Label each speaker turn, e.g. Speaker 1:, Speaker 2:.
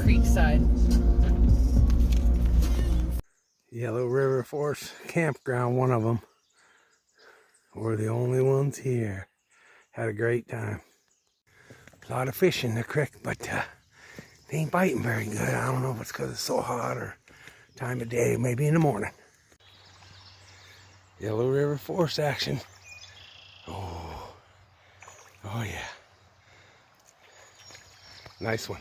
Speaker 1: creek side.
Speaker 2: Yellow River Forest Campground, one of them. We're the only ones here. Had a great time. A lot of fish in the creek, but they ain't biting very good. I don't know if it's because it's so hot or time of day, maybe in the morning. Yellow River Forest action. Oh yeah. Nice one.